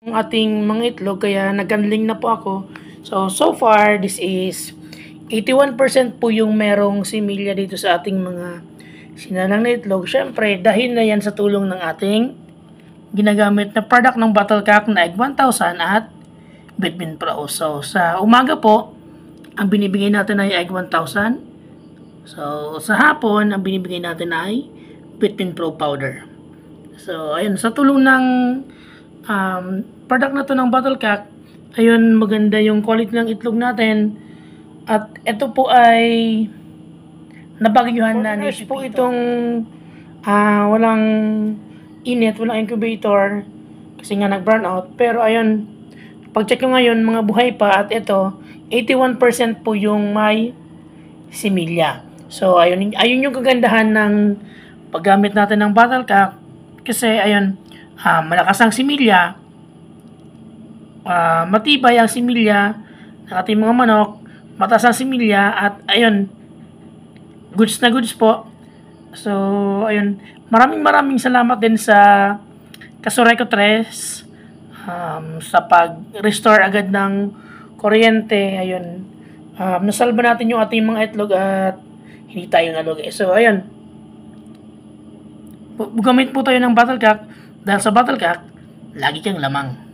Ang ating mga itlog kaya nag-unling na po ako. So far this is 81% po yung merong similya dito sa ating mga sinalang na itlog. Syempre, dahil na yan sa tulong ng ating ginagamit na product ng Battlecock na Egg 1000 at Bitbin Pro. So sa umaga po, ang binibigay natin ay Egg 1000. So sa hapon, ang binibigay natin ay Bitbin Pro powder. So ayun, sa tulong ng product na to ng Battlecock, ayun, maganda yung quality ng itlog natin. At ito po ay nabagyuhan na ni po itong walang init, walang incubator kasi nga nag-burn out. Pero ayun, pag-check ko ngayon, mga buhay pa at ito, 81% po yung may similya. So ayun yung kagandahan ng paggamit natin ng Battlecock kasi ayun, malakas ang similya, matibay ang similya ng ating mga manok, mataas ang similya at ayun, goods na goods po. So ayun, maraming salamat din sa Kasureco 3 sa pag-restore agad ng kuryente. Ayun, nasalba natin yung ating mga itlog at hindi tayo nalugi. So ayun, gamit po tayo ng Battlecock dahil sa Battlecock lagi kang lamang.